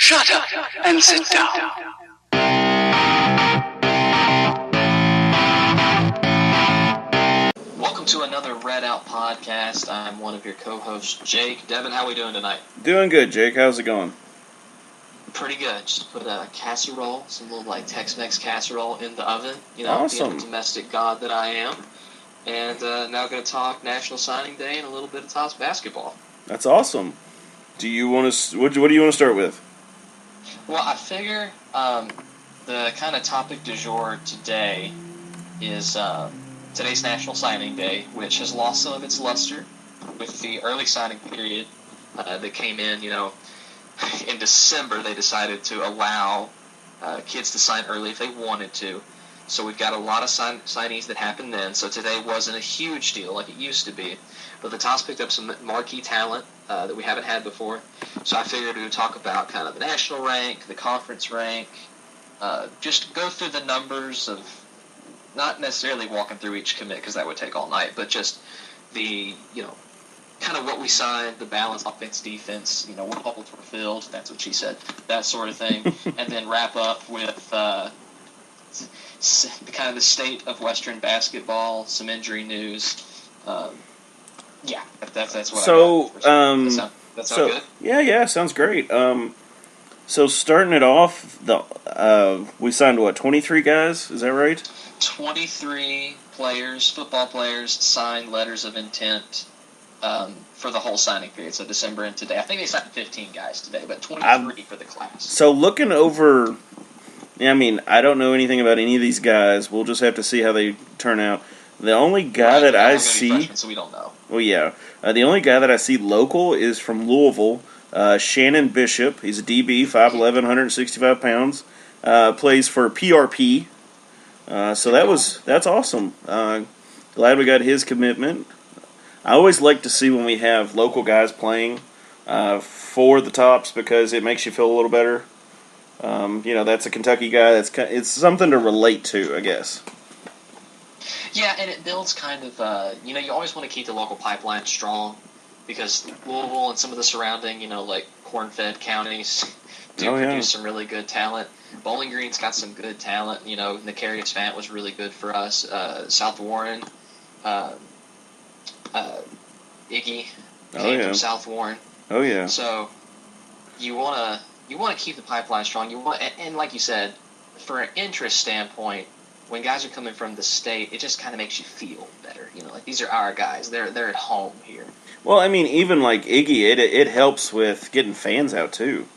Shut up and sit down. Welcome to another Read Out podcast. I'm one of your co-hosts, Jake. Devin, how are we doing tonight? Doing good, Jake. How's it going? Pretty good. Just put a casserole, some little Tex-Mex casserole in the oven. Awesome. Being the domestic god that I am. And now going to talk National Signing Day and a little bit of Tots basketball. That's awesome. Do you want to? What do you want to start with? Well, I figure the kind of topic du jour today is today's National Signing Day, which has lost some of its luster with the early signing period that came in. In December, they decided to allow kids to sign early if they wanted to. So we've got a lot of signees that happened then. So today wasn't a huge deal like it used to be. But the Tots picked up some marquee talent that we haven't had before. So I figured we would talk about kind of the national rank, the conference rank, just go through the numbers of, not necessarily walking through each commit because that would take all night, but just the, kind of what we signed, the balance, offense, defense, what bubbles were filled, that's what she said, that sort of thing. And then wrap up with kind of the state of Western basketball, some injury news. That's what so, I got. That sound good? Yeah, sounds great. So starting it off, we signed 23 guys? Is that right? 23 players, football players, signed letters of intent for the whole signing period, so December and today. I think they signed 15 guys today, but 23 for the class. So looking over, I don't know anything about any of these guys. We'll just have to see how they turn out. The only guy that I see... freshmen, so we don't know. Well, yeah. The only guy that I see local is from Louisville, Shannon Bishop. He's a DB, 5'11", 165 pounds. Plays for PRP. So that's awesome. Glad we got his commitment. I always like to see when we have local guys playing for the Tops because it makes you feel a little better. That's a Kentucky guy. It's something to relate to, I guess. Yeah, and it builds kind of, you always want to keep the local pipeline strong because Louisville and some of the surrounding, corn-fed counties produce some really good talent. Bowling Green's got some good talent. Nicarius Fant was really good for us. South Warren, Iggy came from South Warren. Oh yeah. So you want to keep the pipeline strong. And like you said, for an interest standpoint, when guys are coming from the state, it just kind of makes you feel better. These are our guys. They're at home here. Well, even like Iggy, it helps with getting fans out too.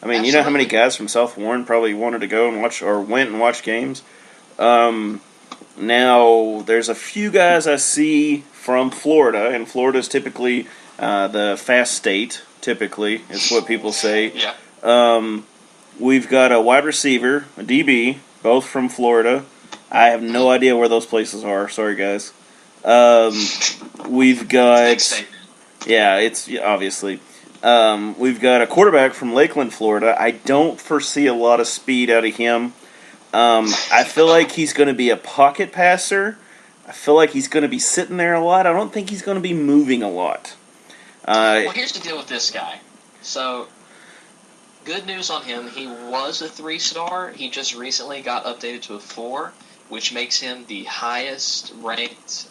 Absolutely. You know how many guys from South Warren probably wanted to go and watch or went and watched games? Now, there's a few guys I see from Florida, and Florida's typically the fast state, typically, is what people say. Yeah. We've got a wide receiver, a DB, both from Florida. I have no idea where those places are. Sorry, guys. We've got... Yeah, it's obviously... we've got a quarterback from Lakeland, Florida. I don't foresee a lot of speed out of him. I feel like he's going to be a pocket passer. I feel like he's going to be sitting there a lot. I don't think he's going to be moving a lot. Well, here's the deal with this guy. So, good news on him. He was a 3-star. He just recently got updated to a 4, which makes him the highest ranked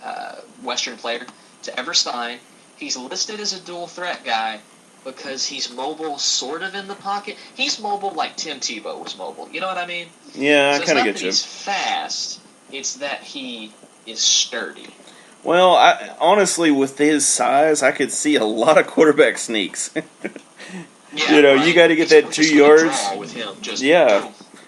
Western player to ever sign. He's listed as a dual threat guy because he's mobile sort of in the pocket. He's mobile like Tim Tebow was mobile. You know what I mean? Yeah, so I kind of get you. He's fast. It's that he is sturdy. Well, honestly, with his size, I could see a lot of quarterback sneaks. Yeah, you got to get that 2 yards. With him,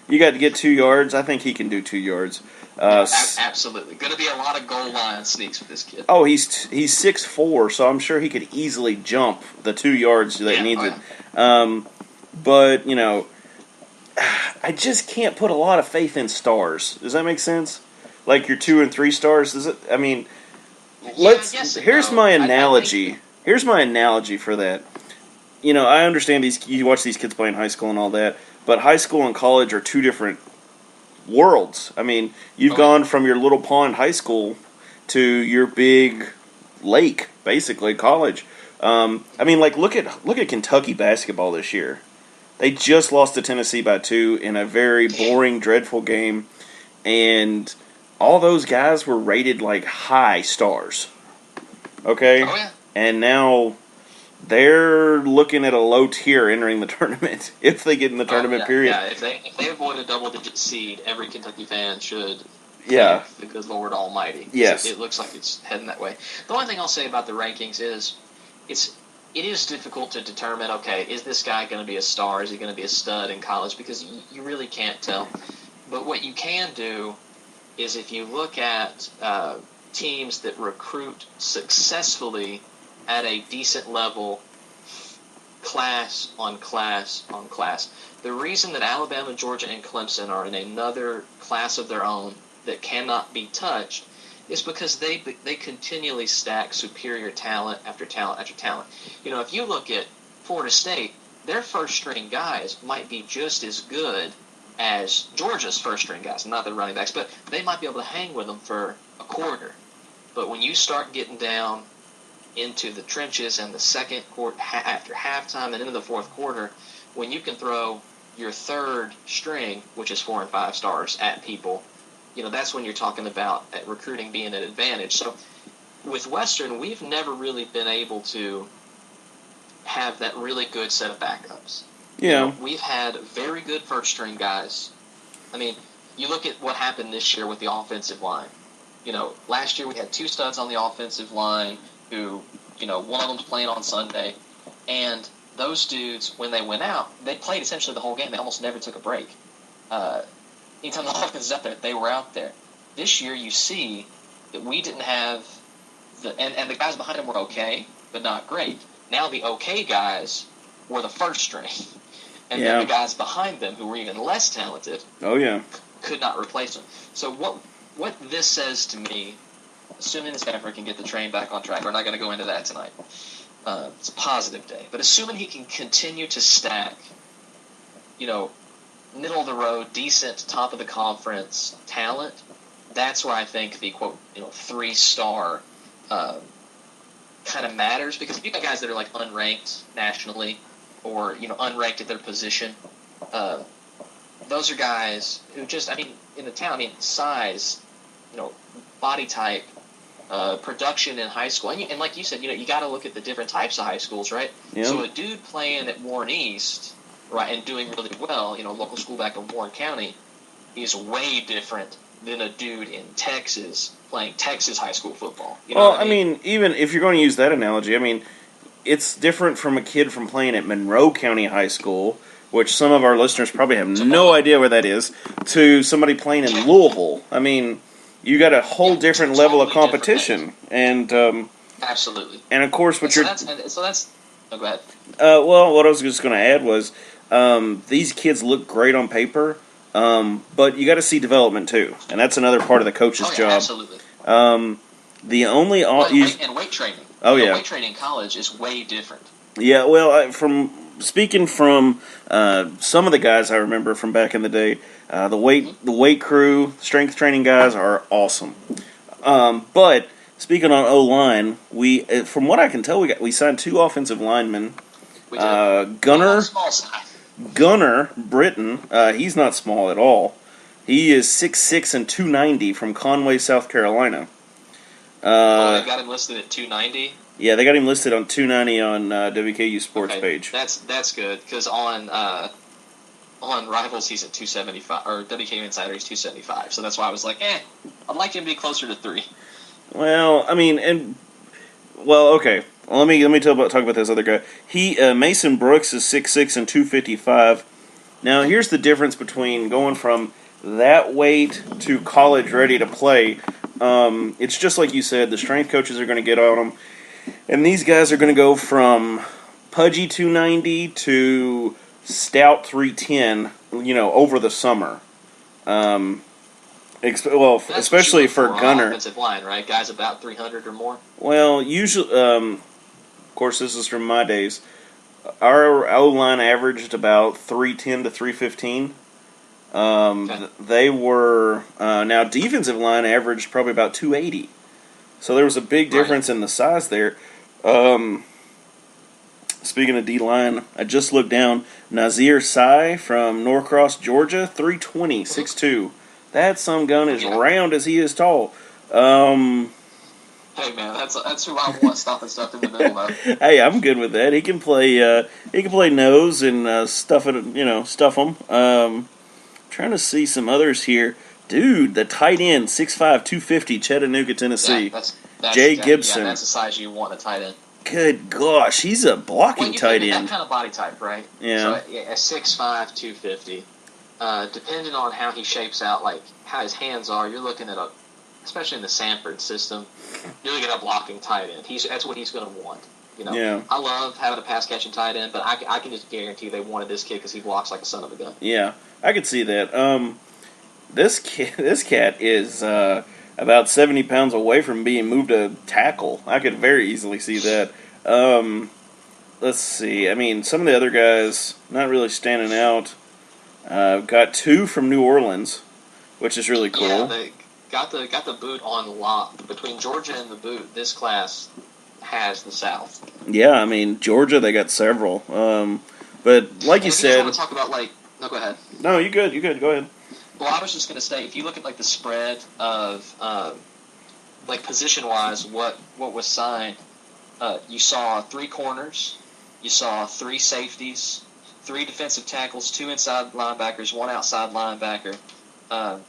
you got to get 2 yards. I think he can do 2 yards. Absolutely. Going to be a lot of goal line sneaks with this kid. Oh, he's 6'4", so I'm sure he could easily jump the 2 yards that needed. But, I just can't put a lot of faith in stars. Does that make sense? Like your 2 and 3 stars? Does it? Here's my analogy. Here's my analogy for that. I understand you watch these kids play in high school and all that, but high school and college are two different worlds. You've gone from your little pond high school to your big lake, basically, college. Look at Kentucky basketball this year. They just lost to Tennessee by 2 in a very boring, dreadful game. And all those guys were rated like high stars. Okay? Oh, yeah. And now they're looking at a low tier entering the tournament if they get in the tournament period. Yeah, if they avoid a double-digit seed, every Kentucky fan should Yeah. thank the good Lord Almighty. Yes. It looks like it's heading that way. The only thing I'll say about the rankings is it is difficult to determine, okay, is this guy going to be a star? Is he going to be a stud in college? Because you really can't tell. But what you can do is if you look at teams that recruit successfully at a decent level, class on class on class. The reason that Alabama, Georgia, and Clemson are in another class of their own that cannot be touched is because they continually stack superior talent after talent after talent. You know, if you look at Florida State, their first-string guys might be just as good as Georgia's first-string guys, not the running backs, but they might be able to hang with them for a quarter. But when you start getting down into the trenches and the second quarter, after halftime and into the fourth quarter, when you can throw your third string, which is 4 and 5 stars, at people, you know, that's when you're talking about recruiting being an advantage. So with Western, we've never really been able to have that really good set of backups. Yeah. You know, we've had very good first-string guys. I mean, you look at what happened this year with the offensive line. You know, last year we had 2 studs on the offensive line who, you know, one of them's playing on Sunday. And those dudes, when they went out, they played essentially the whole game. They almost never took a break. Anytime the offense was out there, they were out there. This year you see that we didn't have and the guys behind them were okay, but not great. Now the okay guys were the first string. And then the guys behind them who were even less talented could not replace them. So what this says to me, assuming this Stafford can get the train back on track, we're not going to go into that tonight. It's a positive day. But assuming he can continue to stack, you know, middle of the road, decent, top of the conference talent, that's where I think the, quote, you know, 3-star kind of matters. Because if you got guys that are like unranked nationally or, you know, unranked at their position, those are guys who just, I mean, in the town, I mean, size, you know, body type, production in high school. And like you said, you know, you got to look at the different types of high schools, right? Yeah. So a dude playing at Warren East, right, and doing really well, you know, local school back in Warren County, is way different than a dude in Texas playing Texas high school football. You know well, I mean, even if you're going to use that analogy, I mean, it's different from a kid from playing at Monroe County High School, which some of our listeners probably have no idea where that is, to somebody playing in Louisville. I mean, you got a whole different level of competition, and absolutely. And of course, what so you're that's. Oh, go ahead. Well, what I was just going to add was these kids look great on paper, but you got to see development too, and that's another part of the coach's job. Absolutely. The only and weight training. Weight training in college is way different. Yeah, well, from speaking from some of the guys I remember from back in the day, the weight crew, strength training guys are awesome. But speaking on O-line, we from what I can tell, we signed 2 offensive linemen. Gunner Britton, he's not small at all. He is 6'6" and 290 from Conway, South Carolina. They got him listed at 290? Yeah, they got him listed on 290 on WKU Sports page. That's good, because on Rivals he's at 275, or WKU Insider he's 275, so that's why I was like, I'd like him to be closer to 3. Well, I mean, okay. Let me talk about this other guy. Mason Brooks is 6'6" and 255. Now, here's the difference between going from that weight to college ready to play. It's just like you said, the strength coaches are going to get on them. And these guys are going to go from pudgy 290 to stout 310, you know, over the summer. Especially for Gunner. Offensive line, right? Guys about 300 or more? Well, usually, of course, this is from my days. Our O-line averaged about 310 to 315. They were, now defensive line averaged probably about 280. So there was a big difference in the size there. speaking of D-line, I just looked down. Nazir Sai from Norcross, Georgia, 320, 6'2". That some gun is round as he is tall. Hey man, that's who I want stopping stuff in the middle though. Hey, I'm good with that. He can play. He can play nose and stuff it. Stuff them. Trying to see some others here. Dude, the tight end, 6'5", 250, Chattanooga, Tennessee. That's Jay Gibson. Yeah, that's the size you want a tight end. Good gosh, he's a blocking tight end. That kind of body type, right? Yeah. So a 6'5", 250. Depending on how he shapes out, like how his hands are, you're looking at especially in the Sanford system, you're looking at a blocking tight end. That's what he's going to want. Yeah. I love having a pass catching tight end, but I can just guarantee they wanted this kid because he blocks like a son of a gun. Yeah, I could see that. This cat is about 70 pounds away from being moved to tackle. I could very easily see that. Let's see. I mean, some of the other guys not really standing out. Got 2 from New Orleans, which is really cool. Yeah, they got the boot on lock. Between Georgia and the boot, this class has the South. Yeah, I mean, Georgia, they got several. But like you said... If you want to talk about, No, go ahead. No, you good. Go ahead. Well, I was just going to say, if you look at, the spread of, position-wise, what was signed, you saw 3 corners, you saw 3 safeties, 3 defensive tackles, 2 inside linebackers, 1 outside linebacker, I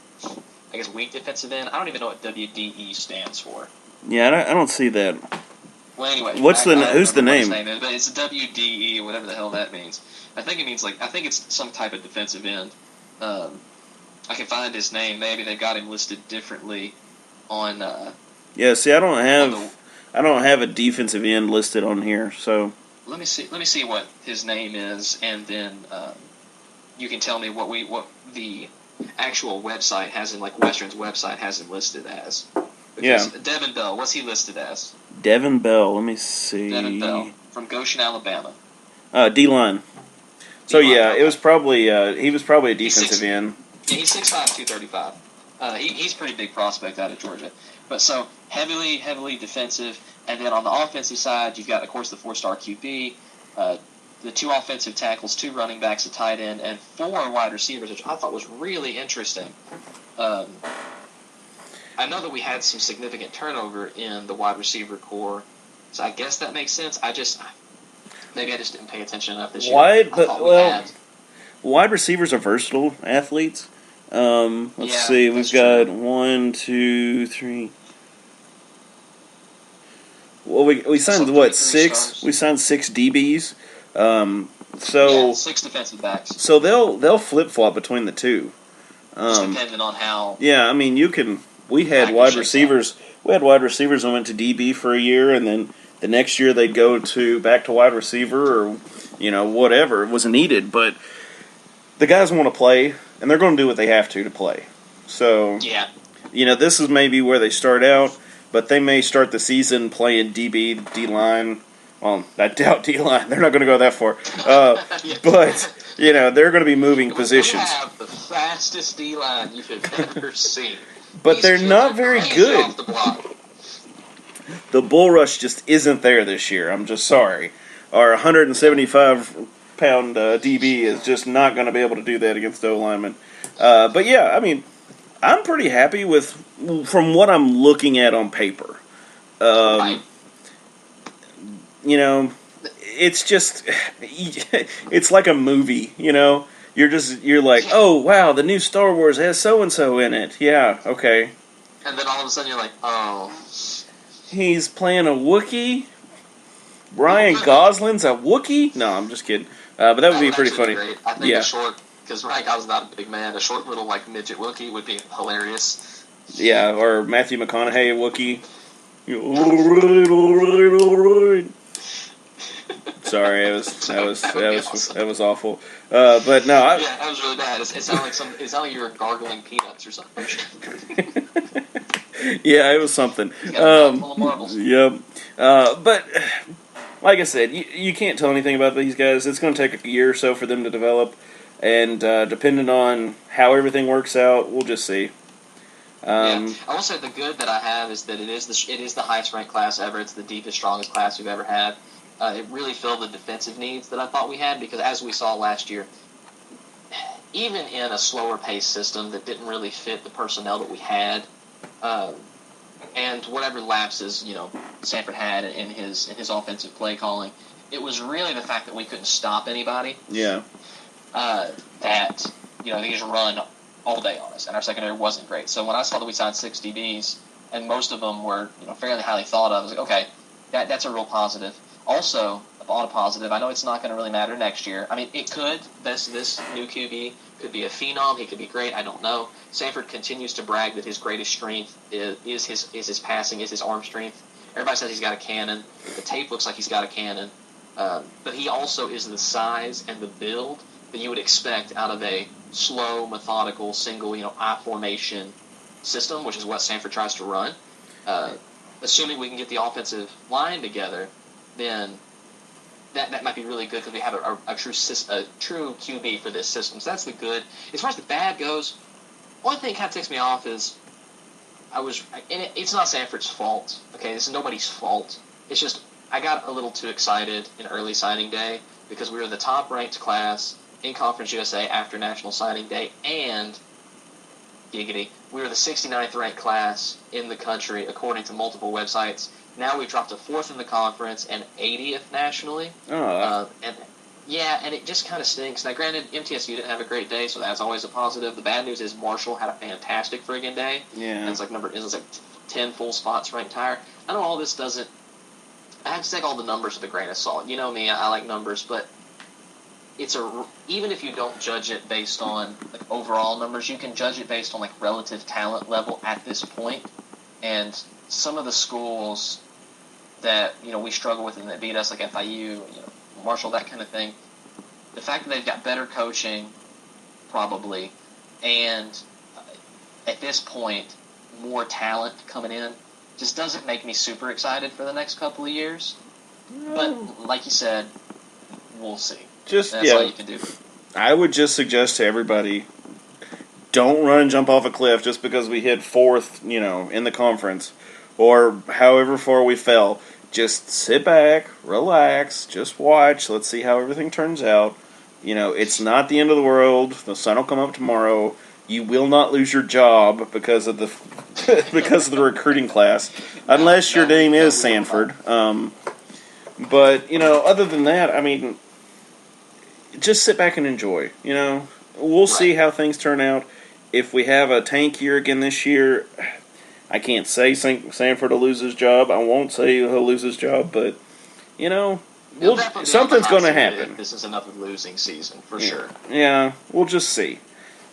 guess weak defensive end. I don't even know what WDE stands for. Yeah, I don't see that. Well, anyway, who's the name? His name is, but it's WDE or whatever the hell that means. I think it means I think it's some type of defensive end. I can find his name. Maybe they got him listed differently on. Yeah, see, I don't have a defensive end listed on here, so. Let me see what his name is, and then you can tell me what the actual website has him, Western's website has him listed as. Because Devin Bell, what's he listed as? Devin Bell, let me see. Devin Bell from Goshen, Alabama. D-line. So D-line, okay. it was probably he was probably a defensive end. Yeah, he's 6'5", 235. He's a pretty big prospect out of Georgia. But so heavily defensive, and then on the offensive side, you've got of course the 4-star QB, the 2 offensive tackles, 2 running backs, a tight end, and 4 wide receivers, which I thought was really interesting. I know that we had some significant turnover in the wide receiver core, so I guess that makes sense. Maybe I just didn't pay attention enough this year. Wide receivers are versatile athletes. Let's see. We've got 1, 2, 3. Well, we signed 6? Stars. We signed 6 DBs. 6 defensive backs. So they'll flip flop between the 2. Just depending on how. Yeah, I mean, you can. We had wide receivers. We had wide receivers that went to DB for a year, and then the next year they'd go back to wide receiver, or whatever was needed. But the guys want to play, and they're going to do what they have to play. So this is maybe where they start out, but they may start the season playing DB, D-line. Well, I doubt D-line. They're not going to go that far. But they're going to be moving positions. We have the fastest D-line you could ever see. But they're not very good. Off the block. The bull rush just isn't there this year. I'm just sorry. Our 175-pound DB is just not going to be able to do that against O-linemen. But yeah, I mean, I'm pretty happy from what I'm looking at on paper. It's just, it's like a movie, You're like, oh, wow, the new Star Wars has so-and-so in it. Yeah, okay. And then all of a sudden you're like, oh. He's playing a Wookiee? Ryan Gosling's a Wookiee? No, I'm just kidding. But that would be pretty funny. Great. I think a short, because Ryan Gosling's not a big man, a short little, midget Wookiee would be hilarious. Yeah, or Matthew McConaughey, Wookiee. Sorry, that was awful. But no, yeah, that was really bad. It sounded like you were gargling peanuts or something. Yeah, it was something. Full of marbles. Yep. But like I said, you can't tell anything about these guys. It's going to take a year or so for them to develop, and depending on how everything works out, we'll just see. I will say the good that I have is that it is the highest ranked class ever. It's the deepest, strongest class we've ever had. It really filled the defensive needs that I thought we had, because as we saw last year, even in a slower paced system that didn't really fit the personnel that we had, and whatever lapses Sanford had in his offensive play calling, it was really the fact that we couldn't stop anybody. Yeah. That they just run all day on us, and our secondary wasn't great. So when I saw that we signed 6 DBs, and most of them were fairly highly thought of, I was like, okay, that's a real positive. Also, on a positive, I know it's not going to really matter next year. I mean, it could. This new QB could be a phenom. He could be great. I don't know. Sanford continues to brag that his greatest strength is his passing, is his arm strength. Everybody says he's got a cannon. The tape looks like he's got a cannon. But he also is the size and the build that you would expect out of a slow, methodical, single, I formation system, which is what Sanford tries to run. Assuming we can get the offensive line together, then that might be really good, because we have a true QB for this system. So that's the good. As far as the bad goes, one thing that kind of ticks me off is it's not Sanford's fault. Okay, this is nobody's fault. It's just I got a little too excited in early signing day, because we were the top ranked class in Conference USA after National Signing Day, and giggity, we were the 69th ranked class in the country according to multiple websites. Now we've dropped to 4th in the conference and 80th nationally. And it just kind of stinks. Now, granted, MTSU didn't have a great day, so that's always a positive. The bad news is Marshall had a fantastic friggin' day. Yeah. And it's like 10 full spots ranked higher. I know all this doesn't. I have to take all the numbers with a grain of salt. You know me, I like numbers, but even if you don't judge it based on overall numbers, you can judge it based on relative talent level at this point. And some of the schools that we struggle with and that beat us, like FAU, Marshall, that kind of thing, the fact that they've got better coaching, probably, and at this point, more talent coming in, just doesn't make me super excited for the next couple of years. But like you said, we'll see. That's all you can do. I would just suggest to everybody, don't run and jump off a cliff just because we hit 4th, in the conference, or however far we fell. Just sit back, relax, just watch. Let's see how everything turns out. It's not the end of the world. The sun will come up tomorrow. You will not lose your job because of the recruiting class, unless your name is Sanford. But other than that, I mean, just sit back and enjoy. We'll see how things turn out. If we have a tank year again this year, I can't say Sanford will lose his job. I won't say he'll lose his job, but something's going to happen. This is another losing season for sure. Yeah, we'll just see.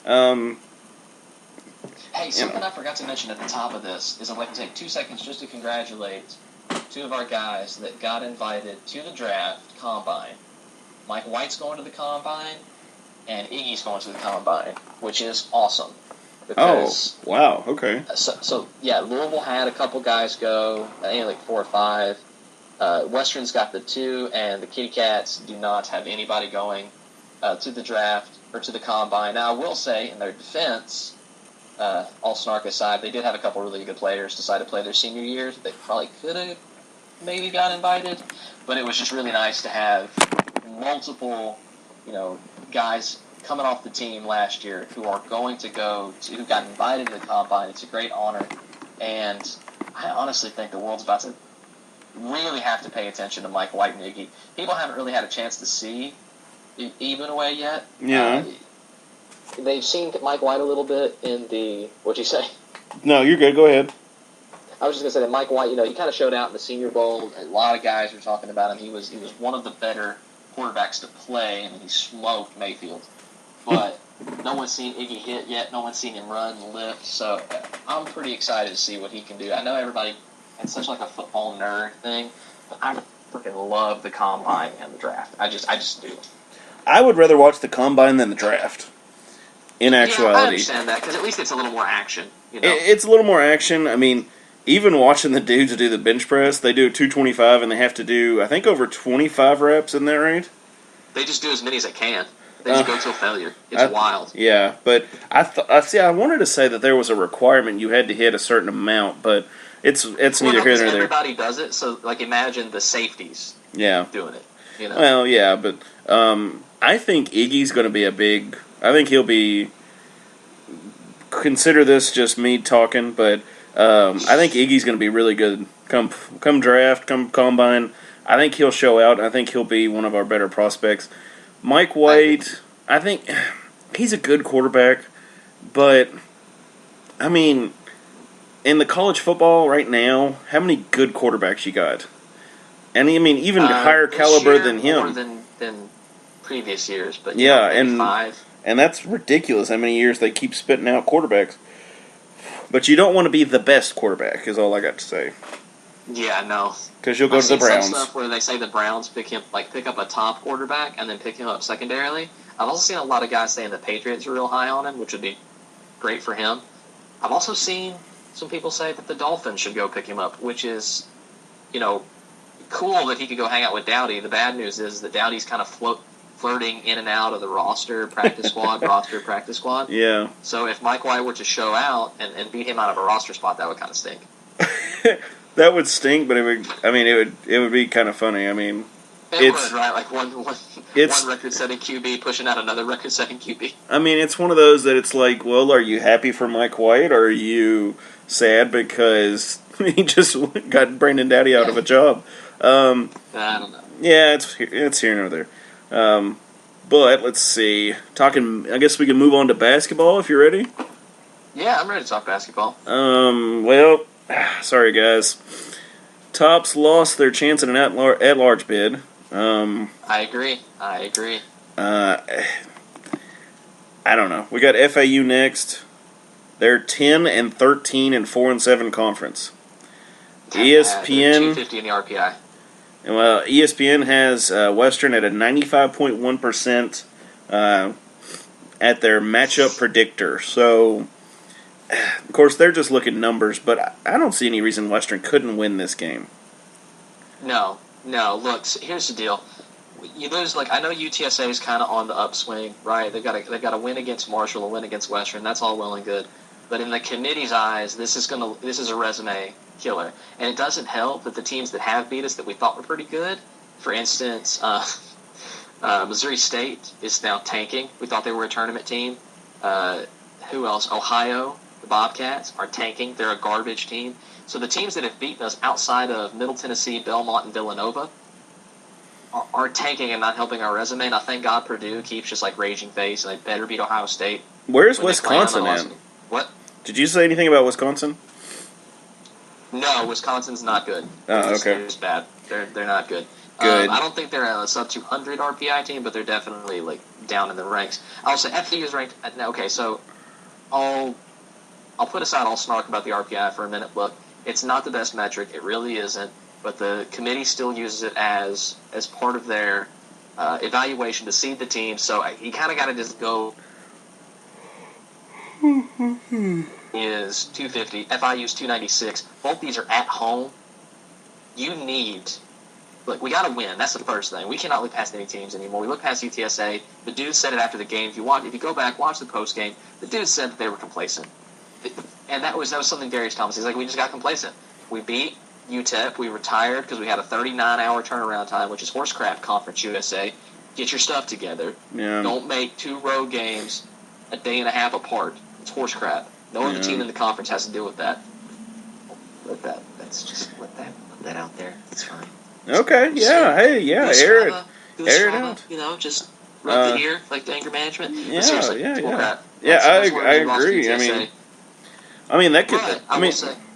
Hey, something I forgot to mention at the top of this is I'd like to take 2 seconds just to congratulate 2 of our guys that got invited to the draft combine. Mike White's going to the combine, and Iggy's going to the combine, which is awesome. Because, wow, okay. So Louisville had a couple guys go, I think 4 or 5. Western's got the 2, and the Kitty Cats do not have anybody going to the draft or to the combine. Now, I will say, in their defense, all snark aside, they did have a couple really good players decide to play their senior years. They probably could have maybe got invited, but it was just really nice to have multiple, guys coming off the team last year who are going to who got invited to the combine. It's a great honor, and I honestly think the world's about to really have to pay attention to Mike White and Iggy. People haven't really had a chance to see even away yet. Yeah. They've seen Mike White a lit'll bit in the, what'd you say? No, you're good. Go ahead. I was just going to say that Mike White, he kind of showed out in the Senior Bowl. A lot of guys were talking about him. He was one of the better quarterbacks to play, and he smoked Mayfield. But no one's seen Iggy hit yet. No one's seen him run and lift. So I'm pretty excited to see what he can do. I know everybody has such a football nerd thing, but I freaking love the combine and the draft. I just do. I would rather watch the combine than the draft. In actuality, I understand that, because at least it's a little more action. It's a little more action. I mean, even watching the dudes do the bench press, they do 225, and they have to do, I think, over 25 reps. Isn't that right? They just do as many as they can. They just go till failure. It's wild. Yeah, but I wanted to say that there was a requirement you had to hit a certain amount, but it's neither here nor there. Everybody does it, so like imagine the safeties doing it. Well, yeah, but I think Iggy's going to be a big. I think he'll be. Consider this just me talking, but I think Iggy's going to be really good. Come draft, come combine. I think he'll show out. I think he'll be one of our better prospects. Mike White, I think he's a good quarterback, but I mean, in the college football right now, how many good quarterbacks you got? And I mean, even higher caliber than him. More than previous years, but maybe 5. And that's ridiculous how many years they keep spitting out quarterbacks. But you don't want to be the best quarterback, is all I got to say. Yeah, no. Because you'll go to the Browns. Some stuff where they say the Browns pick up a top quarterback and then pick him up secondarily. I've also seen a lot of guys saying the Patriots are real high on him, which would be great for him. I've also seen some people say that the Dolphins should go pick him up, which is, cool that he could go hang out with Dowdy. The bad news is that Dowdy's kind of flirting in and out of the practice squad. Yeah. So if Mike White were to show out and beat him out of a roster spot, that would kind of stink. That would stink, but it would be kind of funny. I mean, it would, right? Like one record-setting QB pushing out another record-setting QB. I mean, it's one of those that it's like, well, are you happy for Mike White, or are you sad because he just got Brandon Dowdy out of a job? I don't know. Yeah, it's here nor there. But let's see. I guess we can move on to basketball if you're ready. Yeah, I'm ready to talk basketball. Well, sorry guys. Tops lost their chance at an at-large bid. I agree. I don't know. We got FAU next. They're 10-13 and 4-7 conference. ESPN 250 in the RPI. Well, ESPN has Western at a 95.1% at their matchup predictor. So, of course, they're just looking numbers, but I don't see any reason Western couldn't win this game. No. Look, here's the deal. You lose. I know UTSA is kind of on the upswing, right? They've got to win against Marshall, a win against Western. That's all well and good. But in the committee's eyes, this is a resume killer. And it doesn't help that the teams that have beat us that we thought were pretty good, for instance, Missouri State is now tanking. We thought they were a tournament team. Who else? Ohio, the Bobcats, are tanking. They're a garbage team. So the teams that have beaten us outside of Middle Tennessee, Belmont, and Villanova are tanking and not helping our resume. And I thank God Purdue keeps just raging face, and they better beat Ohio State. Where's Wisconsin at? What? Did you say anything about Wisconsin? No, Wisconsin's not good. Oh, okay. They're just bad. They're not good. Good. I don't think they're a sub 200 RPI team, but they're definitely down in the ranks. I'll say FAU is ranked. Okay, so I'll put aside all snark about the RPI for a minute. Look, it's not the best metric. It really isn't. But the committee still uses it as part of their evaluation to seed the team. So you kind of got to just go. Is 250. FIU's 296. Both these are at home. You need. Look, we got to win. That's the first thing. We cannot look past any teams anymore. We look past UTSA. The dude said it after the game. If you go back, watch the post game. The dude said that they were complacent, and that was something Darius Thomas. He's like, we just got complacent. We beat UTEP. We retired because we had a 39-hour turnaround time, which is horse crap. Conference USA. Get your stuff together. Yeah. Don't make 2 road games a day and a half apart. It's horse crap. No other team in the conference has to deal with that. Let that out there. It's fine. Okay. Yeah. Hey. Yeah. Air it out. Just rub the ear like the anger management. Yeah. Seriously, Yeah. crap. Yeah. That's I agree. I mean that could.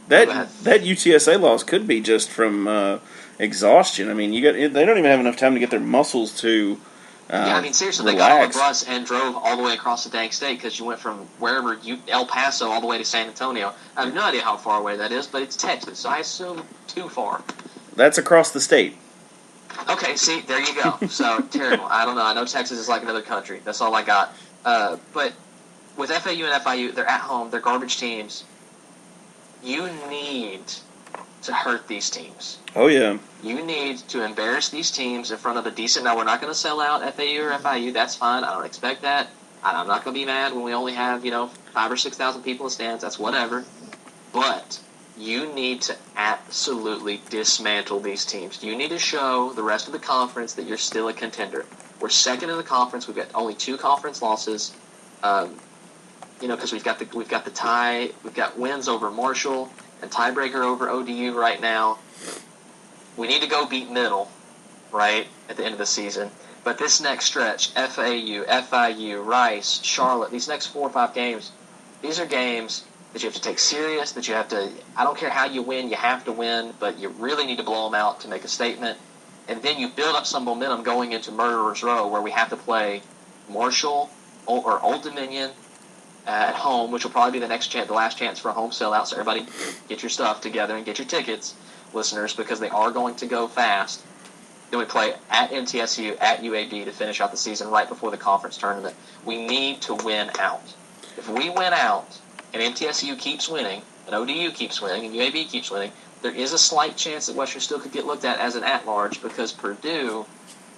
That UTSA loss could be just from exhaustion. I mean, they don't even have enough time to get their muscles to. Seriously, relax. They got on the bus and drove all the way across the dang state because you went from wherever El Paso all the way to San Antonio. I have no idea how far away that is, but it's Texas, so I assume too far. That's across the state. Okay, see, there you go. So, terrible. I don't know. I know Texas is like another country. That's all I got. But with FAU and FIU, they're at home. They're garbage teams. You need to hurt these teams. Oh, yeah. You need to embarrass these teams in front of a decent... Now, we're not going to sell out FAU or FIU. That's fine. I don't expect that. I'm not going to be mad when we only have, 5,000 or 6,000 people in stands. That's whatever. But you need to absolutely dismantle these teams. You need to show the rest of the conference that you're still a contender. We're second in the conference. We've got only 2 conference losses. Because we've got the tie. We've got wins over Marshall and tiebreaker over ODU right now. We need to go beat Middle, right, at the end of the season. But this next stretch, FAU, FIU, Rice, Charlotte, these next 4 or 5 games, these are games that you have to take serious, that you have to, I don't care how you win, you have to win, but you really need to blow them out to make a statement. And then you build up some momentum going into Murderer's Row, where we have to play Marshall or Old Dominion at home, which will probably be the last chance for a home sellout. So everybody get your stuff together and get your tickets, listeners, because they are going to go fast. Then we play at MTSU, at UAB to finish out the season right before the conference tournament. We need to win out. If we win out and MTSU keeps winning, and ODU keeps winning, and UAB keeps winning, there is a slight chance that Western still could get looked at as an at-large, because Purdue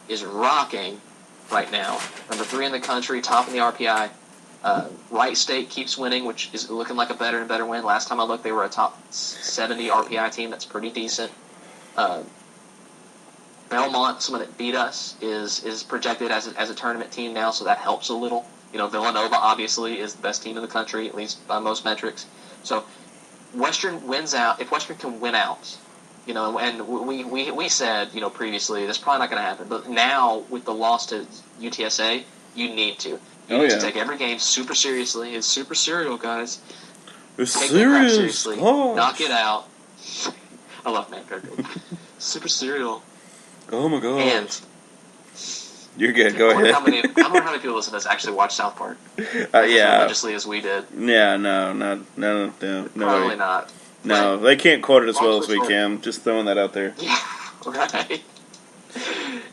is rocking right now. Number 3 in the country, top in the RPI. Wright State keeps winning, which is looking like a better and better win. Last time I looked, they were a top 70 RPI team. That's pretty decent. Belmont, someone that beat us, is projected as a tournament team now, so that helps a little. Villanova obviously is the best team in the country, at least by most metrics. So Western wins out. If Western can win out, and we said, previously, that's probably not going to happen. But now with the loss to UTSA, you need to. You need to take every game super seriously. It's super serial, guys. It's take serious. Seriously. Gosh. Knock it out. I love man card. Super serial. Oh my god. And you're good. Go ahead. I wonder how many people listen to us actually watch South Park. Yeah. Religiously as we did. Yeah. No. Probably not. No, they can't quote it as well as we can. Just throwing that out there. Yeah. Right.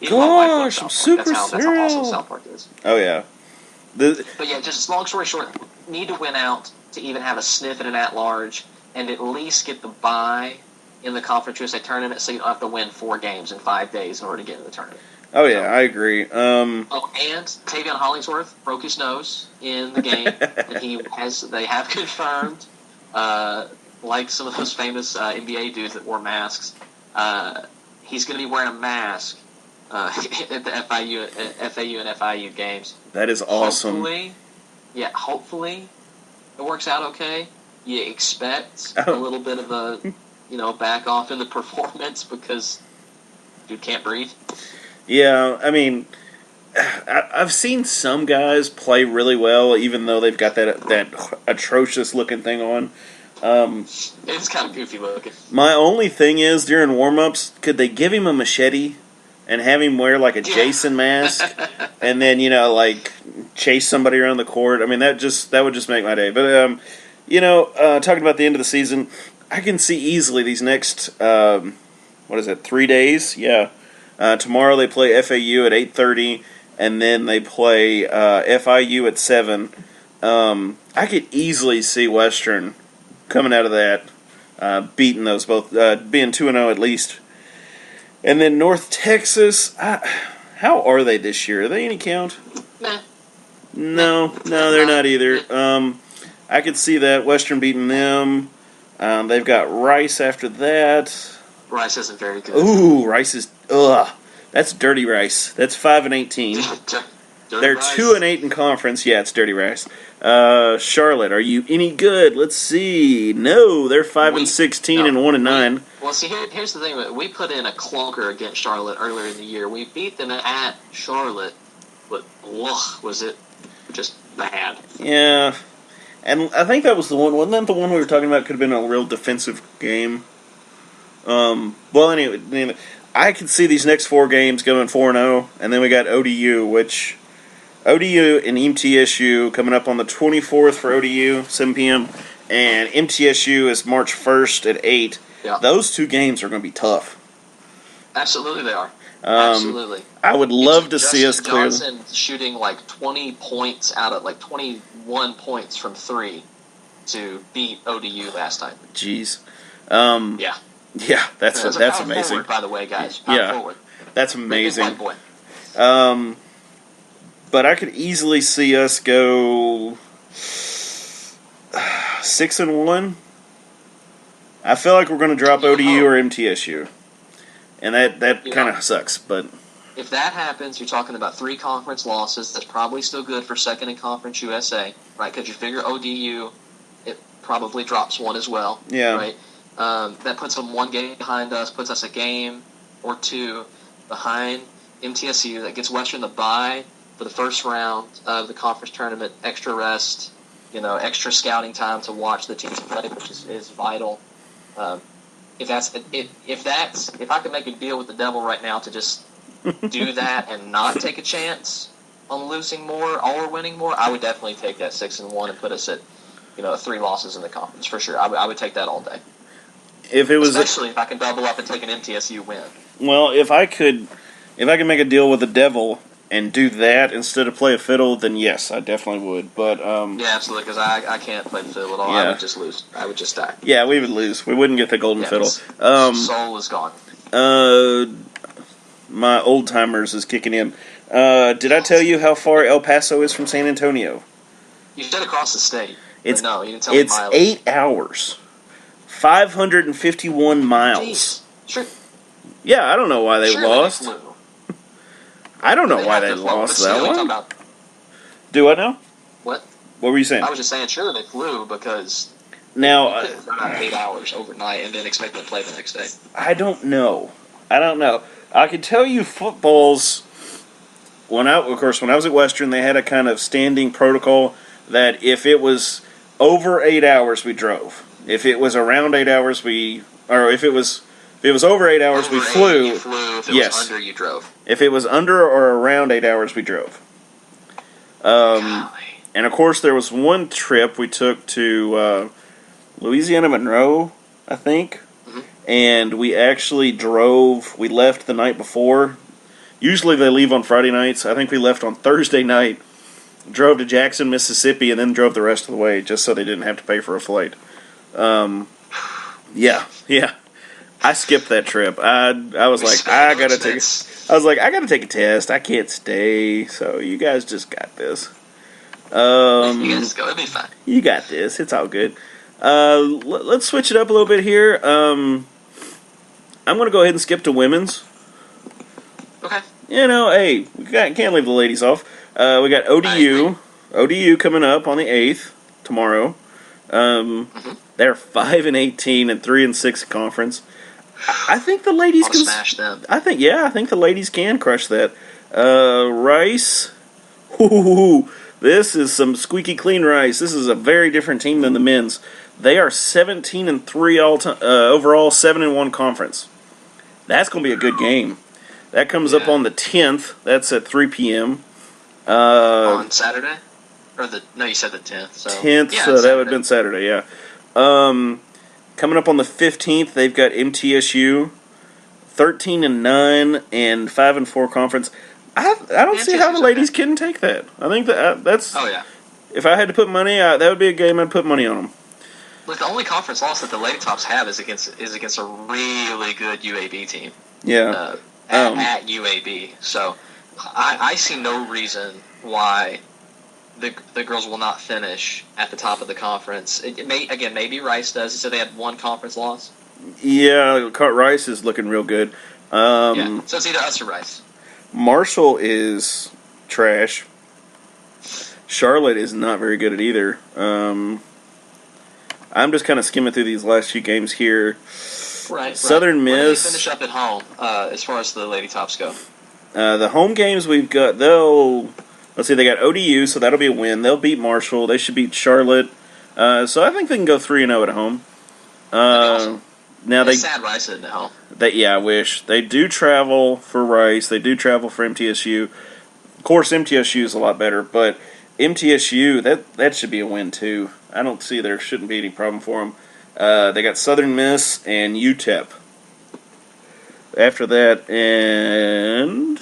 Gosh, I'm super serial. That's how awesome South Park is. Oh yeah. But yeah, just long story short, need to win out to even have a sniff at an at-large and at least get the bye in the Conference USA tournament, so you don't have to win 4 games in 5 days in order to get into the tournament. Oh yeah, I agree. And Tavion Hollingsworth broke his nose in the game, and they have confirmed, like some of those famous NBA dudes that wore masks, he's going to be wearing a mask at the FAU and FIU games. That is awesome. Hopefully it works out okay. You expect a little bit of a, back off in the performance because dude can't breathe. Yeah, I mean, I've seen some guys play really well, even though they've got that atrocious looking thing on. It's kind of goofy looking. My only thing is, during warm-ups, could they give him a machete and have him wear like a Jason mask, and then chase somebody around the court? I mean, that would just make my day. But talking about the end of the season, I can see easily these next 3 days? Yeah. Tomorrow they play FAU at 8:30, and then they play FIU at 7. I could easily see Western coming out of that, beating those both, being 2-0 at least. And then North Texas, how are they this year? Are they any count? Nah. No, they're not either. I could see that Western beating them. They've got Rice after that. Rice isn't very good. Ooh, Rice is that's dirty Rice. That's 5-18. They're 2-8 in conference. Yeah, it's dirty Rice. Charlotte, are you any good? Let's see. No, they're 5-16 and 1-9. Well, see, here's the thing. We put in a clunker against Charlotte earlier in the year. We beat them at Charlotte, but was it just bad? Yeah, and I think that was the one. Wasn't that the one we were talking about? Could have been a real defensive game. Well, anyway, I could see these next 4 games going 4-0, and then we got ODU, which ODU and MTSU coming up on the 24th for ODU, 7 p.m., and MTSU is March 1st at 8. Yeah. Those 2 games are going to be tough. Absolutely, they are. Absolutely. I would love to see us clear. Johnson shooting 20 points out of 21 points from 3 to beat ODU last time. Jeez. Yeah. Yeah, that's amazing. Forward, by the way, guys. Power forward. That's amazing. Big white boy. But I could easily see us go 6-1. I feel like we're going to drop ODU or MTSU. And that kind of sucks, but... If that happens, you're talking about 3 conference losses. That's probably still good for second in Conference USA, right? Because you figure ODU, it probably drops 1 as well, yeah. right? That puts them 1 game behind us, puts us a game or 2 behind MTSU. That gets Western the bye for the first round of the conference tournament, extra rest, extra scouting time to watch the teams play, which is vital. If I could make a deal with the devil right now to just do that and not take a chance on losing more or winning more, I would definitely take that 6-1 and put us at 3 losses in the conference for sure. I would take that all day. Especially if I can double up and take an MTSU win. Well, if I could make a deal with the devil and do that instead of play a fiddle, then yes, I definitely would. But yeah, absolutely, because I can't play the fiddle at all. Yeah. I would just lose. I would just die. Yeah, we would lose. We wouldn't get the golden fiddle. Soul is gone. My old timers is kicking in. Did I tell you how far El Paso is from San Antonio? You said across the state. No, you didn't tell me mileage. It's 8 hours. 551 miles. Jeez. Sure. Yeah, I don't know why they lost. I don't know why they lost that one. Do I know? What? What were you saying? I was just saying, sure, they flew because now you couldn't drive 8 hours overnight and then expect them to play the next day. I don't know. I can tell you footballs. When I was at Western, they had a kind of standing protocol that if it was over 8 hours, we drove. If it was around 8 hours, if it was over 8 hours, we flew. You flew. If it was under, you drove. If it was under or around 8 hours, we drove. And of course, there was one trip we took to Louisiana Monroe, I think. And we actually drove. We left the night before. Usually they leave on Friday nights. I think we left on Thursday night, drove to Jackson, Mississippi, and then drove the rest of the way just so they didn't have to pay for a flight. Yeah. I skipped that trip. I was like, I gotta take a test. I can't stay. So you guys just got this. You guys go. It'll be fine. You got this. It's all good. Let's switch it up a little bit here. I'm going to go ahead and skip to women's. Okay. Hey, we can't leave the ladies off. We got ODU coming up on the 8th, tomorrow. They're 5-18 and 3-6 conference. I think the ladies can smash them. I think the ladies can crush that. Rice. Ooh, this is some squeaky clean Rice. This is a very different team than the men's. They are 17-3 overall, 7-1 conference. That's going to be a good game. That comes up on the 10th. That's at 3 p.m. On Saturday? No, you said the 10th. 10th, so that would have been Saturday, yeah. Coming up on the 15th, they've got MTSU, 13-9 and 5-4 conference. I don't see how the ladies can take that. I think that's... Oh, yeah. If I had to put money, that would be a game I'd put money on them. Look, the only conference loss that the Lady Tops have is against a really good UAB team. Yeah. At UAB. So I see no reason why the girls will not finish at the top of the conference. Maybe Rice does. So they had one conference loss. Yeah, Rice is looking real good. So it's either us or Rice. Marshall is trash. Charlotte is not very good at either. I'm just kind of skimming through these last few games here. Right. Southern Miss. Where do they finish up at home as far as the Lady Tops go? The home games we've got, let's see, they got ODU, so that'll be a win. They'll beat Marshall. They should beat Charlotte. So I think they can go 3-0 at home. Now it's sad Rice isn't at home. I wish. They do travel for Rice. They do travel for MTSU. Of course, MTSU is a lot better, but MTSU, that should be a win too. I don't see there shouldn't be any problem for them. They got Southern Miss and UTEP. After that, and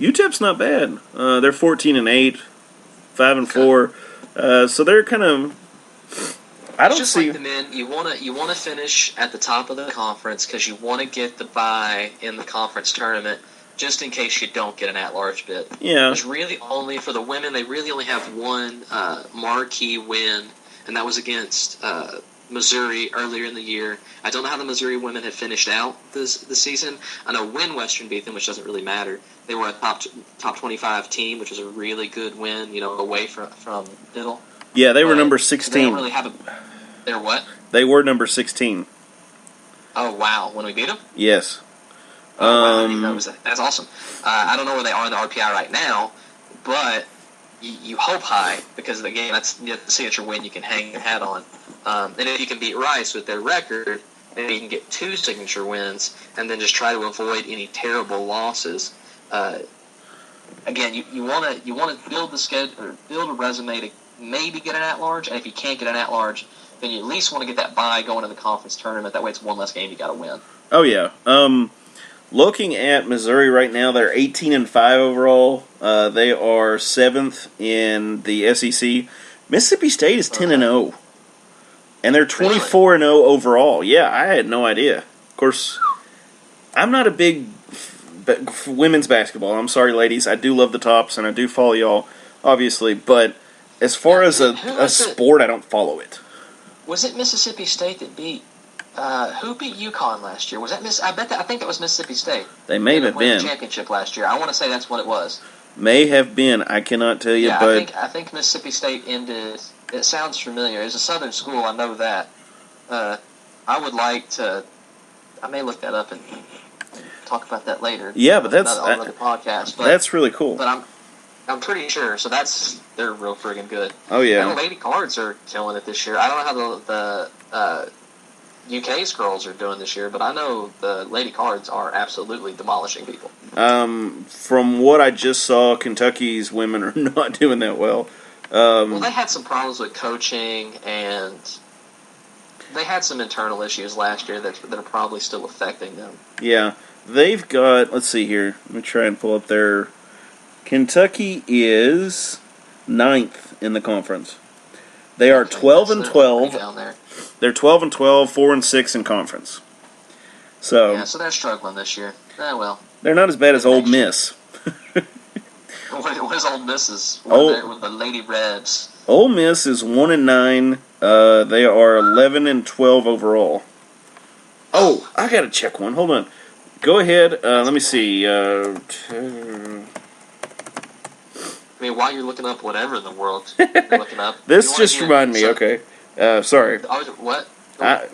UTEP's not bad. They're 14-8, 5-4. So they're kind of. I don't just see. Like the men, you want to finish at the top of the conference because you want to get the bye in the conference tournament, just in case you don't get an at-large bid. Yeah. There's really only for the women. They really only have one marquee win, and that was against Missouri earlier in the year. I don't know how the Missouri women have finished out this season. I know when Western beat them, which doesn't really matter. They were a top 25 team, which was a really good win, away from Middle. Yeah, they were number 16. So they don't really have a... They're what? They were number 16. Oh, wow. When we beat them? Yes. Oh, wow. That's awesome. I don't know where they are in the RPI right now, but you hope high because, again, that's the signature win you can hang your hat on. And if you can beat Rice with their record, then you can get 2 signature wins and then just try to avoid any terrible losses. Again, you want to build the schedule or build a resume to maybe get an at-large, and if you can't get an at-large, then you at least want to get that bye going to the conference tournament. That way it's one less game you got to win. Oh, yeah. Looking at Missouri right now, they're 18-5 overall. They are 7th in the SEC. Mississippi State is 10-0. And they're 24-0 overall. Yeah, I had no idea. Of course, I'm not a big women's basketball. I'm sorry, ladies. I do love the Tops, and I do follow y'all, obviously. But as far as a sport, I don't follow it. Was it Mississippi State that beat... who beat UConn last year? Was that I think that was Mississippi State. They may have been the championship last year. I want to say that's what it was. May have been. I cannot tell you. Yeah, but I think Mississippi State ended. It sounds familiar. It's a Southern school. I know that. I would like to. I may look that up and talk about that later. Yeah, but that's on another podcast. But, that's really cool. But I'm pretty sure. So they're real friggin' good. Oh yeah. And the Lady Cards are killing it this year. I don't know how the UK's girls are doing this year, but I know the Lady Cards are absolutely demolishing people. From what I just saw, Kentucky's women are not doing that well. Well, they had some problems with coaching, and they had some internal issues last year that are probably still affecting them. Yeah, they've got, let's see here, let me try and pull up their, Kentucky is 9th in the conference. They are 12-12. Down there. They're 12-12, 4-6 in conference. So they're struggling this year. Well, they're not as bad as Ole Miss. What is Ole Miss's? With the Lady Rebs. Ole Miss is 1-9. They are 11-12 overall. Oh, I gotta check one. Hold on. Go ahead. Let me see. I mean, while you're looking up whatever in the world you're looking up. This just reminded me. Okay. Sorry. What?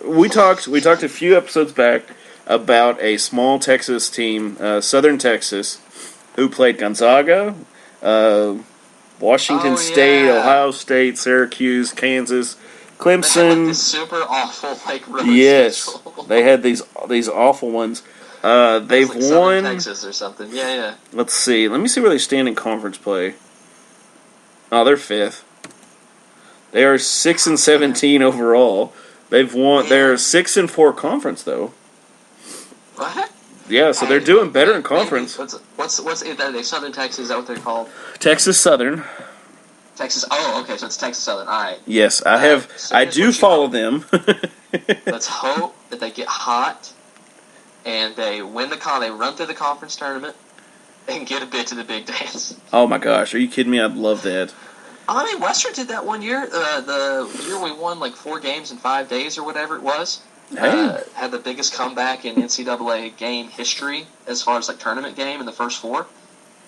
We talked a few episodes back about a small Texas team, Southern Texas, who played Gonzaga, Washington State, Ohio State, Syracuse, Kansas, Clemson. They had, this super awful road yes, schedule. They had these awful ones. They've like won Southern Texas or something. Yeah. Let's see. Let me see where they stand in conference play. Oh, they're 5th. They are 6-17 overall. They've won. They're 6-4 conference though. What? Yeah, so they're doing better in conference. What's are they Southern Texas? Is that what they're called? Texas Southern. Texas. Oh, okay. So it's Texas Southern. All right. Yes, I have. So I do follow them. Let's hope that they get hot and they win they run through the conference tournament and get a bit to the big dance. Oh my gosh, are you kidding me? I'd love that. I mean, Western did that one year. The year we won like 4 games in 5 days or whatever it was. Hey. Had the biggest comeback in NCAA game history as far as like tournament game in the first 4.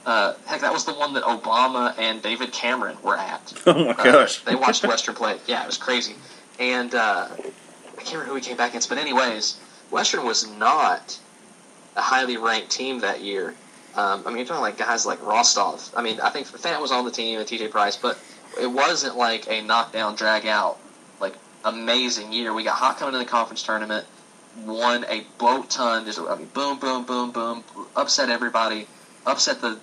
Heck, that was the one that Obama and David Cameron were at. Oh my gosh. They watched Western play. Yeah, it was crazy. And I can't remember who we came back against, but anyways, Western was not a highly ranked team that year. I mean, you're talking like guys like Rostov. I mean, I think Fant was on the team and TJ Price, but it wasn't like a knockdown, drag out, like amazing year. We got hot coming in the conference tournament, won a boat ton. Just boom, boom, boom, boom, upset everybody, upset the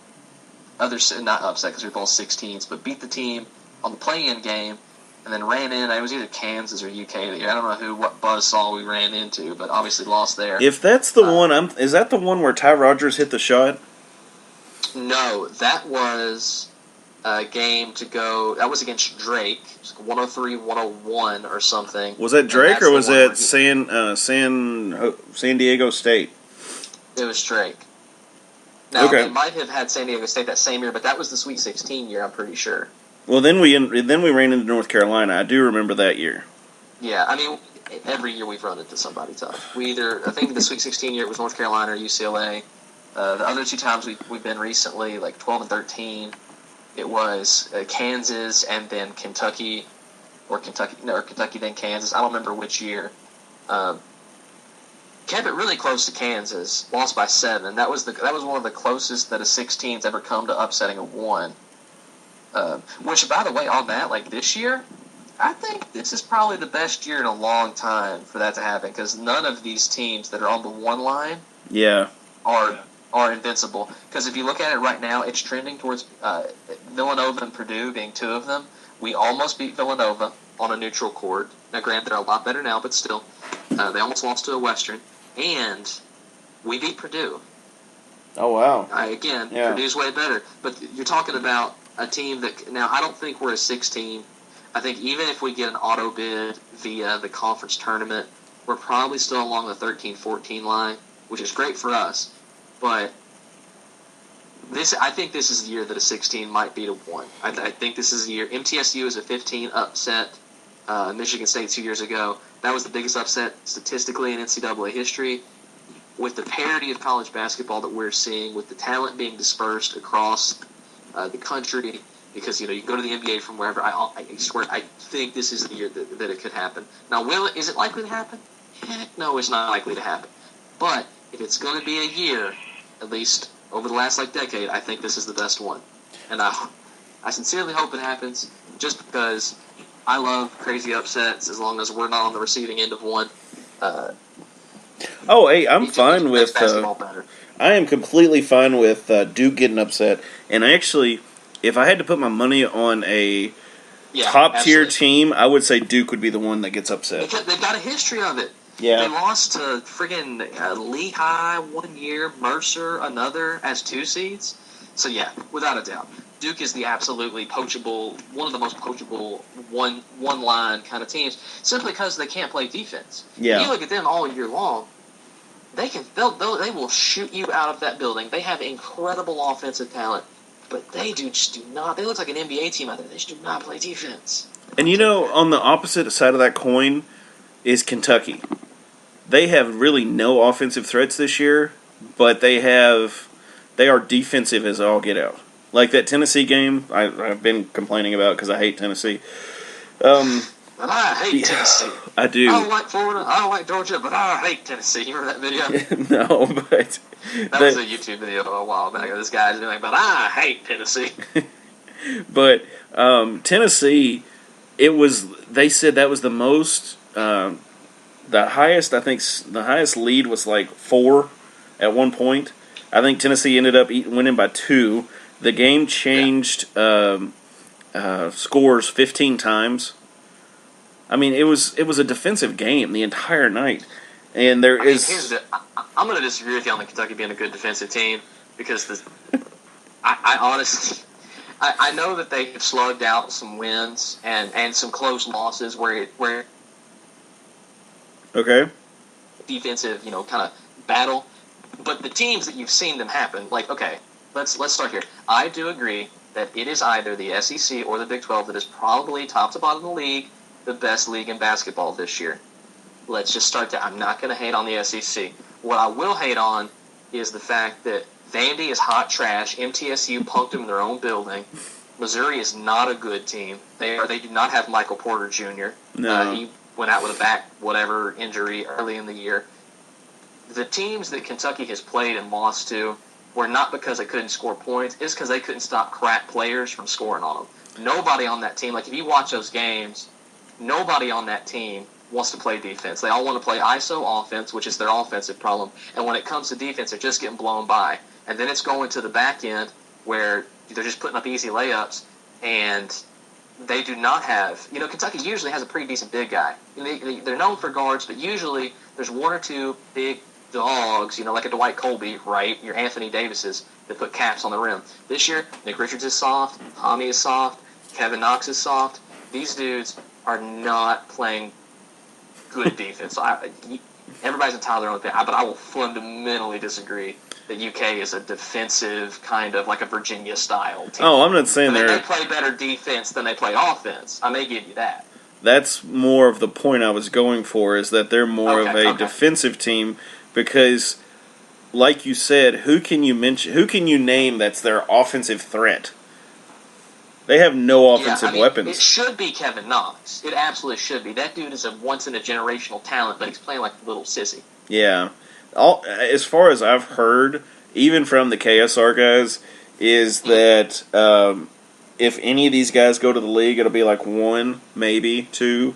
other, not upset because we were both 16s, but beat the team on the play-in game, and then ran in. It was either Kansas or UK. I don't know what buzzsaw we ran into, but obviously lost there. If that's the one, is that the one where Ty Rogers hit the shot? No, that was a game to go. That was against Drake. It was 103-101 or something. Was that Drake or was that San Diego State? It was Drake. Now, okay. They might have had San Diego State that same year, but that was the Sweet 16 year, I'm pretty sure. Well, then we ran into North Carolina. I do remember that year. Yeah, I mean, every year we've run into somebody tough. I think the Sweet 16 year it was North Carolina or UCLA. The other two times we've been recently, like 12 and 13, it was Kansas and then Kentucky, or Kentucky then Kansas. I don't remember which year. Kept it really close to Kansas, lost by 7. That was one of the closest that a 16's ever come to upsetting a 1. Which, by the way, on that, like this year, I think this is probably the best year in a long time for that to happen, because none of these teams that are on the 1 line are invincible. Because if you look at it right now, it's trending towards Villanova and Purdue being 2 of them. We almost beat Villanova on a neutral court. Now, granted, they're a lot better now, but still, they almost lost to a Western. And we beat Purdue. Oh, wow. Purdue's way better. But you're talking about a team that, now, I don't think we're a 16. I think even if we get an auto bid via the conference tournament, we're probably still along the 13-14 line, which is great for us. But I think this is the year that a 16 might beat a 1. I think this is the year. MTSU is a 15 upset Michigan State 2 years ago. That was the biggest upset statistically in NCAA history. With the parity of college basketball that we're seeing, with the talent being dispersed across the country, because you can go to the NBA from wherever. I swear, I think this is the year that it could happen. Now, is it likely to happen? Heck no, it's not likely to happen. But if it's going to be a year, at least over the last decade, I think this is the best one. And I sincerely hope it happens, just because I love crazy upsets as long as we're not on the receiving end of one. I'm fine with. I am completely fine with Duke getting upset. And actually, if I had to put my money on a top-tier team, I would say Duke would be the one that gets upset. Because they've got a history of it. Yeah. They lost to friggin' Lehigh 1 year, Mercer another as 2 seeds. So, yeah, without a doubt. Duke is the absolutely poachable, one of the most poachable one-line kind of teams, simply because they can't play defense. Yeah. You look at them all year long, they will shoot you out of that building. They have incredible offensive talent, but they just do not. They look like an NBA team out there. They just do not play defense. And on the opposite side of that coin is Kentucky. They have really no offensive threats this year, but they are defensive as all get out. Like that Tennessee game, I've been complaining about because I hate Tennessee. But I hate Tennessee. I do. I don't like Florida. I don't like Georgia, but I hate Tennessee. You remember that video? No, but that was a YouTube video a while back. This guy's doing, but I hate Tennessee. But Tennessee, they said that was the most, the highest. I think the highest lead was 4 at one point. I think Tennessee ended up winning by 2. The game changed scores 15 times. I mean, it was a defensive game the entire night, and I'm going to disagree with you on the Kentucky being a good defensive team, because I honestly, I know that they have slugged out some wins and some close losses where okay, defensive kind of battle, but the teams that you've seen them happen, let's start here. I do agree that it is either the SEC or the Big 12 that is probably top to bottom of the league, the best league in basketball this year. Let's just start there. I'm not going to hate on the SEC. What I will hate on is the fact that Vandy is hot trash. MTSU punked them in their own building. Missouri is not a good team. They do not have Michael Porter Jr. No. He went out with a back injury early in the year. The teams that Kentucky has played and lost to were not because they couldn't score points. It's because they couldn't stop crap players from scoring on them. Nobody on that team, if you watch those games, nobody on that team wants to play defense. They all want to play ISO offense, which is their offensive problem. And when it comes to defense, they're just getting blown by. And then it's going to the back end where they're just putting up easy layups, and they do not have... Kentucky usually has a pretty decent big guy. They're known for guards, but usually there's 1 or 2 big dogs, like a Dwight Colby, right? Your Anthony Davises that put caps on the rim. This year, Nick Richards is soft, Tommy is soft, Kevin Knox is soft. These dudes are not playing good defense. Everybody's entitled to their own opinion, but I will fundamentally disagree that UK is a defensive kind of like a Virginia-style team. Oh, I'm not saying they play better defense than they play offense. I may give you that. That's more of the point I was going for, is that they're more of a defensive team because, like you said, who can you name that's their offensive threat? They have no offensive weapons. It should be Kevin Knox. It absolutely should be. That dude is a once-in-a-generational talent, but he's playing like a little sissy. Yeah. As far as I've heard, even from the KSR guys, is that if any of these guys go to the league, it'll be like 1, maybe 2.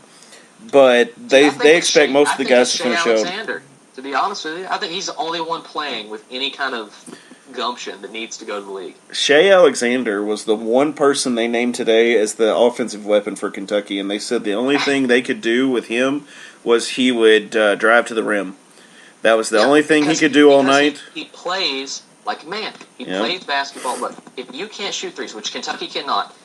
But they expect most of the guys to finish out. To be honest with you, I think he's the only one playing with any kind of gumption that needs to go to the league. Shea Alexander was the one person they named today as the offensive weapon for Kentucky, and they said the only thing they could do with him was he would drive to the rim. That was the only thing he could do all night. He plays like a man. He plays basketball. Look, if you can't shoot threes, which Kentucky cannot,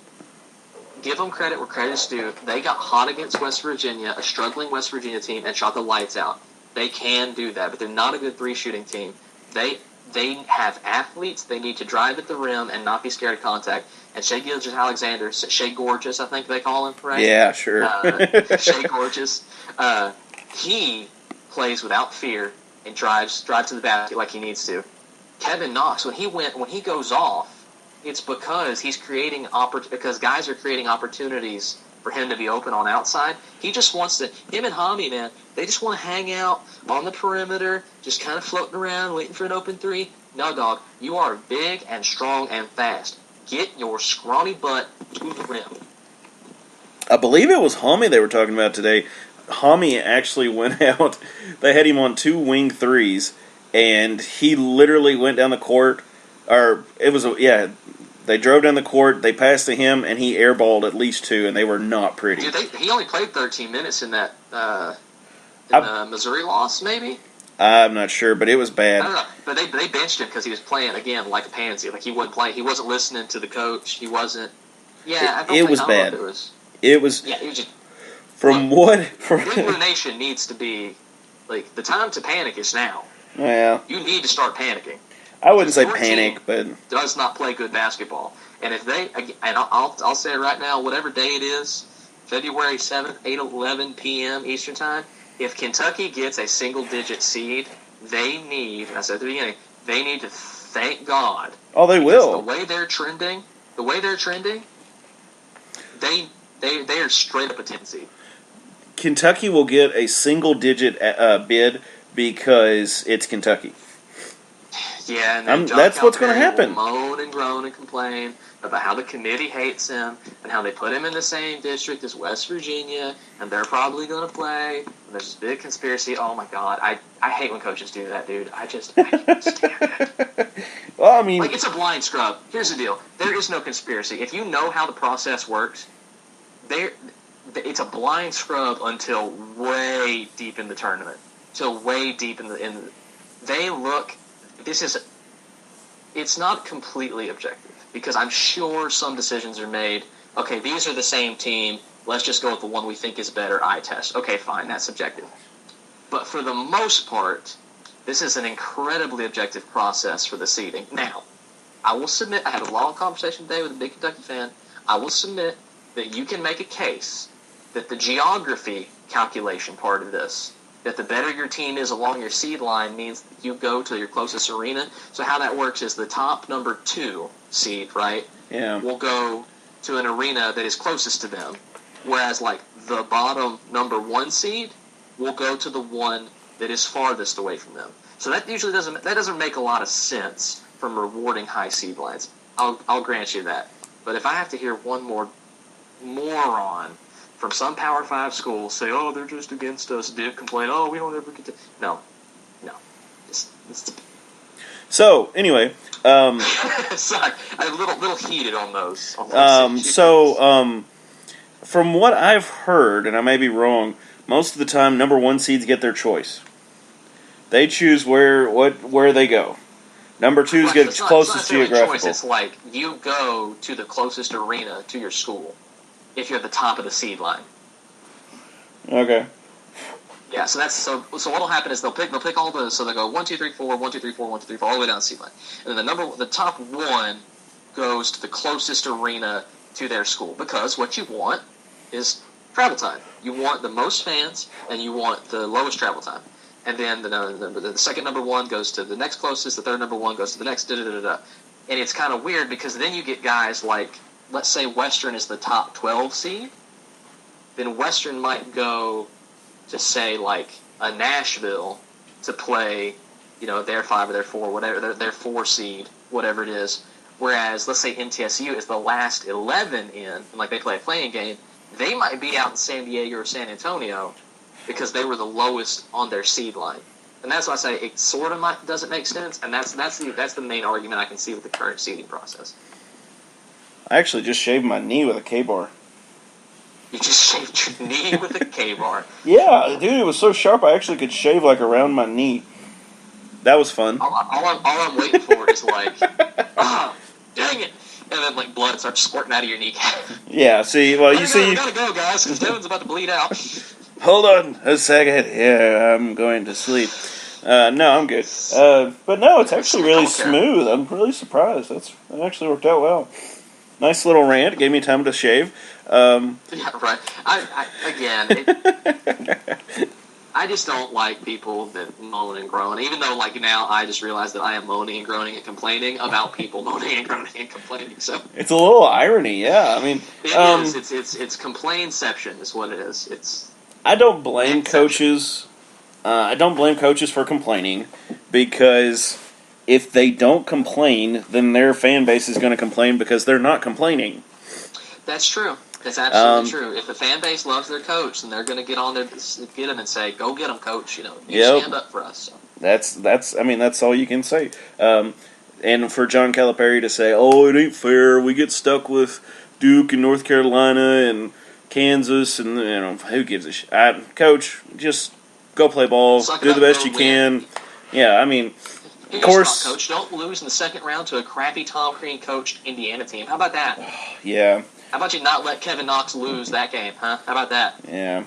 give them credit where credit is due. They got hot against West Virginia, a struggling West Virginia team, and shot the lights out. They can do that, but they're not a good three-shooting team. They have athletes. They need to drive at the rim and not be scared of contact. And Shea Gilgeous-Alexander, Shea Gorgeous, I think they call him, right? Yeah, sure. Shea Gorgeous. He plays without fear and drives to the basket like he needs to. Kevin Knox, when he goes off, it's because he's creating because guys are creating opportunities for him to be open on outside. He just wants to. Him and Hami, man, they just want to hang out on the perimeter, just kind of floating around, waiting for an open three. No, dog, you are big and strong and fast. Get your scrawny butt to the rim. I believe it was Hami they were talking about today. Hami actually went out. They had him on 2 wing threes, and he literally went down the court. They drove down the court, they passed to him, and he airballed at least 2, and they were not pretty. Dude, he only played 13 minutes in that the Missouri loss, maybe? I'm not sure, but it was bad. I don't know, but they benched him because he was playing, again, like a pansy. Like, he wouldn't play. He wasn't listening to the coach. He wasn't... Yeah, it was bad. It was just... Big Blue Nation needs to be... Like, the time to panic is now. Yeah. You need to start panicking. I wouldn't say panic, but... does not play good basketball. And if they... And I'll say it right now, whatever day it is, February 7th, 8:11 p.m. Eastern Time, if Kentucky gets a single-digit seed, they need, I said at the beginning, they need to thank God. Oh, they will. The way they're trending, they are straight up a 10 seed. Kentucky will get a single-digit bid because it's Kentucky. Yeah, and then that's what's going to happen. Moan and groan and complain about how the committee hates him and how they put him in the same district as West Virginia, and they're probably going to play. And there's this big conspiracy. Oh my God, I hate when coaches do that, dude. I can't stand it. Well, I mean, it's a blind scrub. Here's the deal: there is no conspiracy. If you know how the process works, it's a blind scrub until way deep in the tournament. Till way deep in they look. It's not completely objective, because I'm sure some decisions are made, okay, these are the same team, let's just go with the one we think is better, eye test. Okay, fine, that's subjective. But for the most part, this is an incredibly objective process for the seeding. Now, I will submit, I had a long conversation today with a big Kentucky fan, I will submit that you can make a case that the geography calculation part of this, that the better your team is along your seed line means that you go to your closest arena. So how that works is the top number 2 seed, right? Yeah. Will go to an arena that is closest to them. Whereas, like, the bottom number 1 seed will go to the one that is farthest away from them. So that usually doesn't make a lot of sense from rewarding high seed lines. I'll grant you that. But if I have to hear one more moron from some Power 5 school say, oh, they're just against us, Div complain, oh, we don't ever get to... No. So, anyway... Sorry, I'm a little heated on those. From what I've heard, and I may be wrong, most of the time, number 1 seeds get their choice. They choose where they go. Number 2s get closest geographical. Choice. It's like, you go to the closest arena to your school if you're at the top of the seed line. Okay. Yeah, so what'll happen is they'll pick all the, so they'll go 1, 2, 3, 4, 1, 2, 3, 4, 1, 2, 3, 4, all the way down the seed line. And then the top 1 goes to the closest arena to their school, because what you want is travel time. You want the most fans, and you want the lowest travel time. And then the second number one goes to the next closest, the third number one goes to the next, da-da-da-da-da. And it's kind of weird because then you get guys like, let's say Western is the top 12 seed, then Western might go to, say, like, a Nashville to play, their 5 or their 4, whatever, their 4 seed, whatever it is. Whereas, let's say NTSU is the last 11 in, and like they play a playing game, they might be out in San Diego or San Antonio because they were the lowest on their seed line. And that's why I say it sort of doesn't make sense, and that's the main argument I can see with the current seeding process. I actually just shaved my knee with a K-bar. You just shaved your knee with a K-bar. Yeah, dude, it was so sharp I actually could shave like around my knee. That was fun. All I'm waiting for is like, dang it! And then like blood starts squirting out of your kneecap. Yeah, see, well, you see... We gotta go, guys, because Devin's about to bleed out. Hold on a second. Yeah, I'm going to sleep. No, I'm good. But no, it's actually really smooth. I'm really surprised. That actually worked out well. Nice little rant. Gave me time to shave. Yeah, right. I just don't like people that moan and groan. Even though, like, now I just realized that I am moaning and groaning and complaining about people moaning and groaning and complaining. So it's a little irony, yeah. I mean, it is. It's complainception is what it is. I don't blame coaches. I don't blame coaches for complaining because if they don't complain, then their fan base is going to complain because they're not complaining. That's true. That's absolutely true. If the fan base loves their coach, then they're going to get him and say, "Go get him, coach." You stand up for us. So. That's all you can say. And for John Calipari to say, "Oh, it ain't fair. We get stuck with Duke and North Carolina and Kansas, and who gives a shit? Coach, just go play ball. Do the best you can." Yeah, I mean, of course. Coach, don't lose in the second round to a crappy Tom Crean coached Indiana team. How about that? Yeah. How about you not let Kevin Knox lose that game, huh? How about that? Yeah.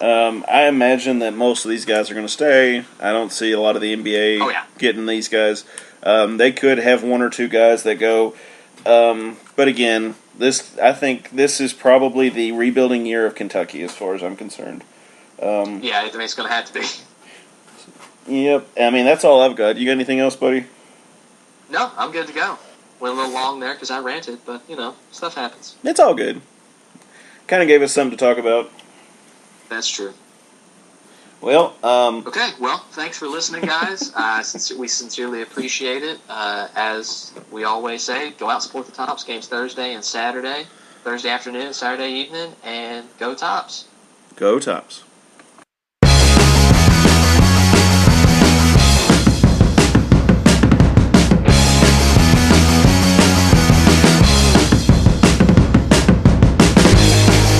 I imagine that most of these guys are going to stay. I don't see a lot of the NBA getting these guys. They could have one or two guys that go. But again, I think this is probably the rebuilding year of Kentucky as far as I'm concerned. Yeah, it's going to have to be. Yep. I mean, that's all I've got. You got anything else, buddy? No, I'm good to go. Went a little long there because I ranted, but, stuff happens. It's all good. Kind of gave us something to talk about. That's true. Well, Okay, well, thanks for listening, guys. We sincerely appreciate it. As we always say, go out and support the Tops. Games Thursday and Saturday. Thursday afternoon, Saturday evening, and go Tops. Go Tops.